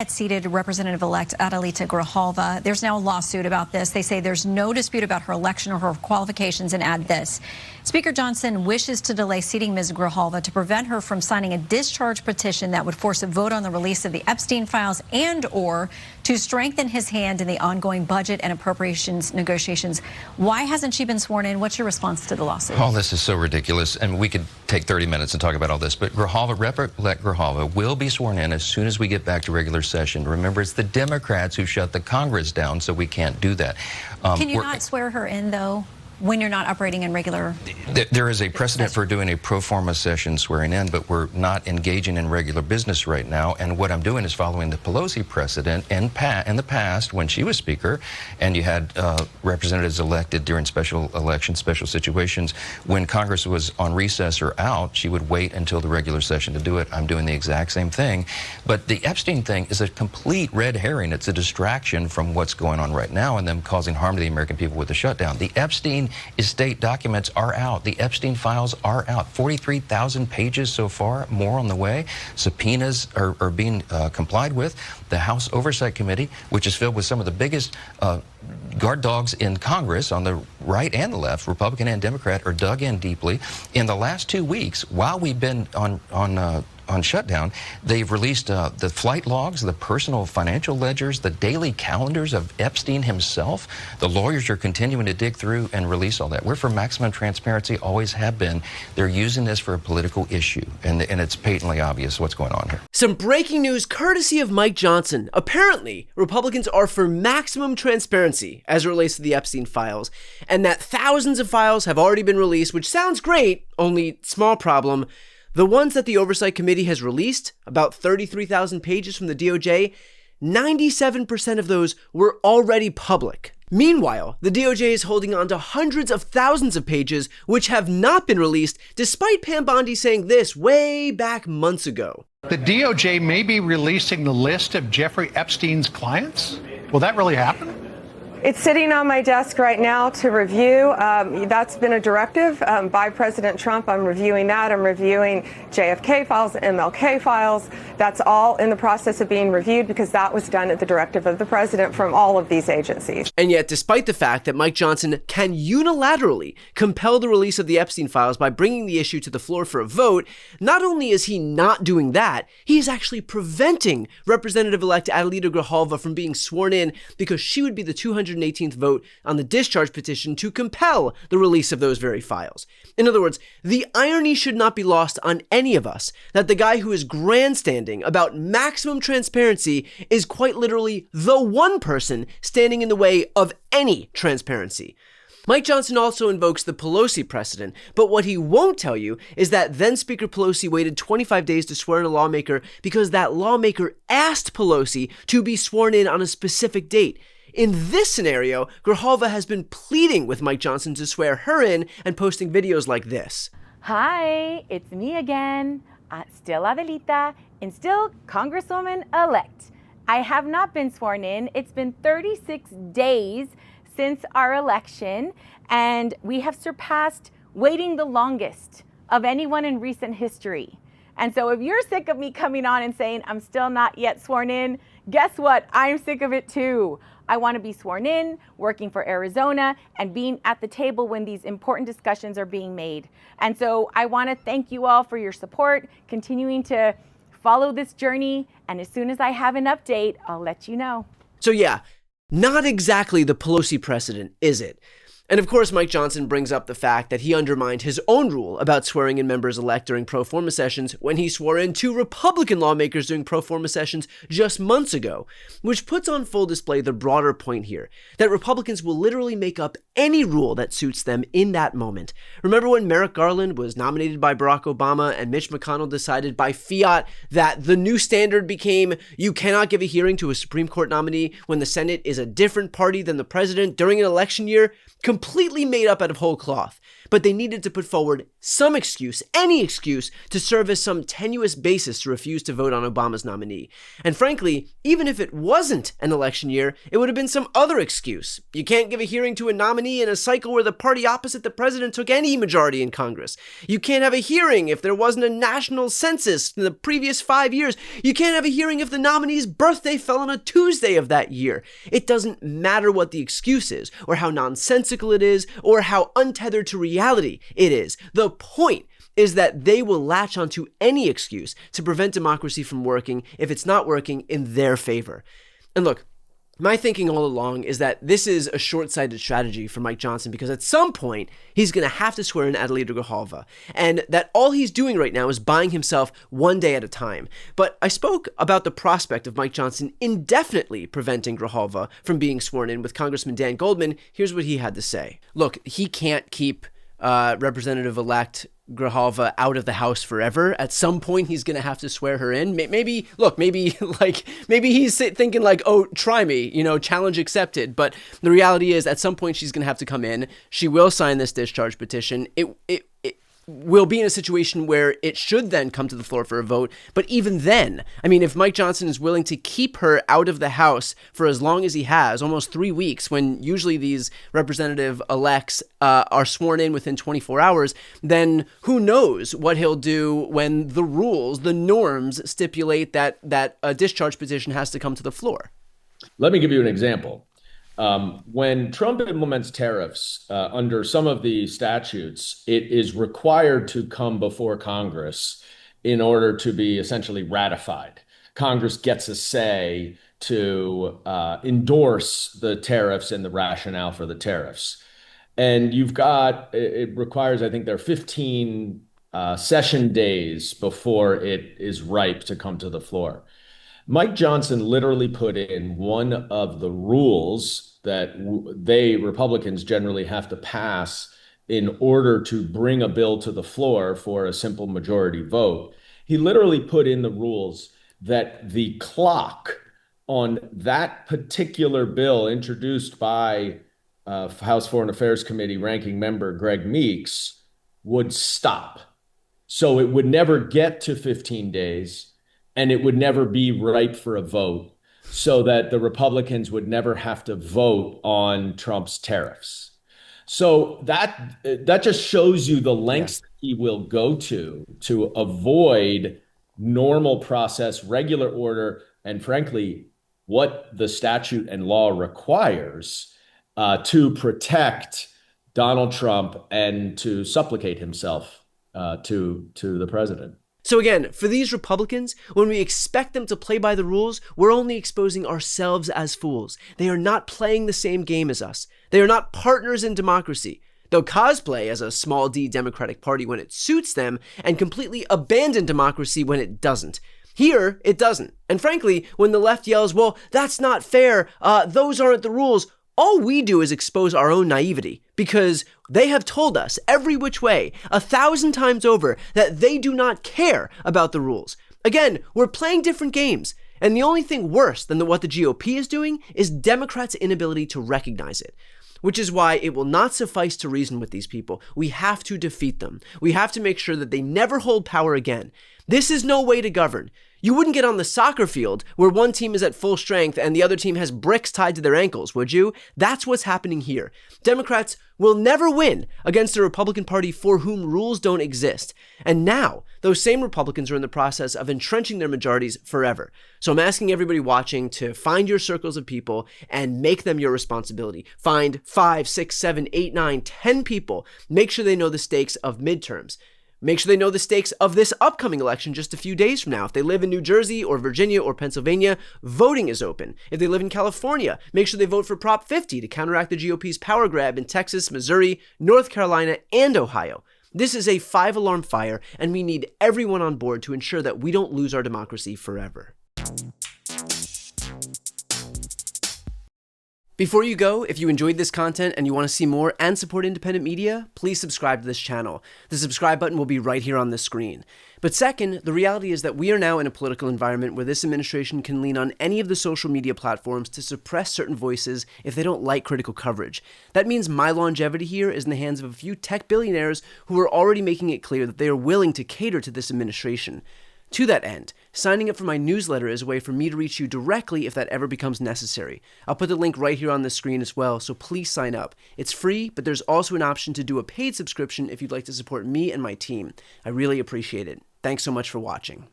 Seated Representative-elect Adelita Grijalva. There's now a lawsuit about this. They say there's no dispute about her election or her qualifications, and add this. Speaker Johnson wishes to delay seating Ms. Grijalva to prevent her from signing a discharge petition that would force a vote on the release of the Epstein files and/or to strengthen his hand in the ongoing budget and appropriations negotiations. Why hasn't she been sworn in? What's your response to the lawsuit? Oh, this is so ridiculous, and we could take 30 minutes and talk about all this, but Rep-elect Grijalva will be sworn in as soon as we get back to regular session. Remember, it's the Democrats who shut the Congress down, so we can't do that. Can you not swear her in, though, when you're not operating in regular? There is a precedent for doing a pro forma session swearing in, but we're not engaging in regular business right now. And what I'm doing is following the Pelosi precedent in the past when she was Speaker, and you had representatives elected during special elections, special situations. When Congress was on recess or out, she would wait until the regular session to do it. I'm doing the exact same thing. But the Epstein thing is a complete red herring. It's a distraction from what's going on right now and them causing harm to the American people with the shutdown. The Epstein estate documents are out. The Epstein files are out. 43,000 pages so far, more on the way. Subpoenas are being complied with. The House Oversight Committee, which is filled with some of the biggest guard dogs in Congress on the right and the left, Republican and Democrat, are dug in deeply. In the last 2 weeks, while we've been on shutdown, they've released the flight logs, the personal financial ledgers, the daily calendars of Epstein himself. The lawyers are continuing to dig through and release all that. We're for maximum transparency, always have been. They're using this for a political issue, and it's patently obvious what's going on here. Some breaking news courtesy of Mike Johnson. Apparently, Republicans are for maximum transparency as it relates to the Epstein files, and that thousands of files have already been released, which sounds great, only small problem. The ones that the Oversight Committee has released, about 33,000 pages from the DOJ, 97% of those were already public. Meanwhile, the DOJ is holding on to hundreds of thousands of pages which have not been released, despite Pam Bondi saying this way back months ago. The DOJ may be releasing the list of Jeffrey Epstein's clients? Will that really happen? It's sitting on my desk right now to review. That's been a directive by President Trump. I'm reviewing that. I'm reviewing JFK files, MLK files. That's all in the process of being reviewed because that was done at the directive of the president from all of these agencies. And yet, despite the fact that Mike Johnson can unilaterally compel the release of the Epstein files by bringing the issue to the floor for a vote, not only is he not doing that, he is actually preventing Representative-elect Adelita Grijalva from being sworn in because she would be the 218th vote on the discharge petition to compel the release of those very files. In other words, the irony should not be lost on any of us that the guy who is grandstanding about maximum transparency is quite literally the one person standing in the way of any transparency. Mike Johnson also invokes the Pelosi precedent, but what he won't tell you is that then Speaker Pelosi waited 25 days to swear in a lawmaker because that lawmaker asked Pelosi to be sworn in on a specific date. In this scenario, Grijalva has been pleading with Mike Johnson to swear her in and posting videos like this. Hi, it's me again, still Adelita, and still Congresswoman-elect. I have not been sworn in. It's been 36 days since our election, and we have surpassed waiting the longest of anyone in recent history. And so if you're sick of me coming on and saying I'm still not yet sworn in, guess what? I'm sick of it too. I want to be sworn in, working for Arizona, and being at the table when these important discussions are being made. And so I want to thank you all for your support, continuing to follow this journey, and as soon as I have an update, I'll let you know. So yeah, not exactly the Pelosi precedent, is it? And of course, Mike Johnson brings up the fact that he undermined his own rule about swearing in members-elect during pro forma sessions when he swore in 2 Republican lawmakers during pro forma sessions just months ago, which puts on full display the broader point here, that Republicans will literally make up any rule that suits them in that moment. Remember when Merrick Garland was nominated by Barack Obama and Mitch McConnell decided by fiat that the new standard became you cannot give a hearing to a Supreme Court nominee when the Senate is a different party than the president during an election year? completely made up out of whole cloth. But they needed to put forward some excuse, any excuse, to serve as some tenuous basis to refuse to vote on Obama's nominee. And frankly, even if it wasn't an election year, it would have been some other excuse. You can't give a hearing to a nominee in a cycle where the party opposite the president took any majority in Congress. You can't have a hearing if there wasn't a national census in the previous 5 years. You can't have a hearing if the nominee's birthday fell on a Tuesday of that year. It doesn't matter what the excuse is, or how nonsensical it is, or how untethered to reality it is. The point is that they will latch onto any excuse to prevent democracy from working if it's not working in their favor. And look, my thinking all along is that this is a short-sighted strategy for Mike Johnson because at some point, he's going to have to swear in Adelita Grijalva, and that all he's doing right now is buying himself one day at a time. But I spoke about the prospect of Mike Johnson indefinitely preventing Grijalva from being sworn in with Congressman Dan Goldman. Here's what he had to say. Look, he can't keep Representative-elect Grijalva out of the House forever. At some point, he's going to have to swear her in. Maybe he's thinking like, oh, try me, challenge accepted. But the reality is, at some point, she's going to have to come in. She will sign this discharge petition. It will be in a situation where it should then come to the floor for a vote. But even then, if Mike Johnson is willing to keep her out of the House for as long as he has, almost 3 weeks, when usually these representative-elects are sworn in within 24 hours, then who knows what he'll do when the rules, the norms stipulate that a discharge petition has to come to the floor. Let me give you an example. When Trump implements tariffs under some of the statutes, it is required to come before Congress in order to be essentially ratified. Congress gets a say to endorse the tariffs and the rationale for the tariffs. And it requires, I think there are 15 session days before it is ripe to come to the floor. Mike Johnson literally put in one of the rules that Republicans generally have to pass in order to bring a bill to the floor for a simple majority vote. He literally put in the rules that the clock on that particular bill introduced by House Foreign Affairs Committee ranking member Greg Meeks would stop. So it would never get to 15 days. And it would never be ripe for a vote, so that the Republicans would never have to vote on Trump's tariffs. So that just shows you the lengths that he will go to avoid normal process, regular order, and frankly, what the statute and law requires to protect Donald Trump and to supplicate himself to the president. So again, for these Republicans, when we expect them to play by the rules, we're only exposing ourselves as fools. They are not playing the same game as us. They are not partners in democracy. They'll cosplay as a small d Democratic Party when it suits them and completely abandon democracy when it doesn't. Here, it doesn't. And frankly, when the left yells, well, that's not fair, those aren't the rules, all we do is expose our own naivety, because they have told us every which way, 1,000 times over, that they do not care about the rules. Again, we're playing different games, and the only thing worse than what the GOP is doing is Democrats' inability to recognize it. Which is why it will not suffice to reason with these people. We have to defeat them. We have to make sure that they never hold power again. This is no way to govern. You wouldn't get on the soccer field where one team is at full strength and the other team has bricks tied to their ankles, would you? That's what's happening here. Democrats will never win against a Republican Party for whom rules don't exist. And now, those same Republicans are in the process of entrenching their majorities forever. So I'm asking everybody watching to find your circles of people and make them your responsibility. Find 5, 6, 7, 8, 9, 10 people. Make sure they know the stakes of midterms. Make sure they know the stakes of this upcoming election just a few days from now. If they live in New Jersey or Virginia or Pennsylvania, voting is open. If they live in California, make sure they vote for Prop 50 to counteract the GOP's power grab in Texas, Missouri, North Carolina, and Ohio. This is a 5-alarm fire, and we need everyone on board to ensure that we don't lose our democracy forever. Before you go, if you enjoyed this content and you want to see more and support independent media, please subscribe to this channel. The subscribe button will be right here on the screen. But second, the reality is that we are now in a political environment where this administration can lean on any of the social media platforms to suppress certain voices if they don't like critical coverage. That means my longevity here is in the hands of a few tech billionaires who are already making it clear that they are willing to cater to this administration. To that end, signing up for my newsletter is a way for me to reach you directly if that ever becomes necessary. I'll put the link right here on the screen as well, so please sign up. It's free, but there's also an option to do a paid subscription if you'd like to support me and my team. I really appreciate it. Thanks so much for watching.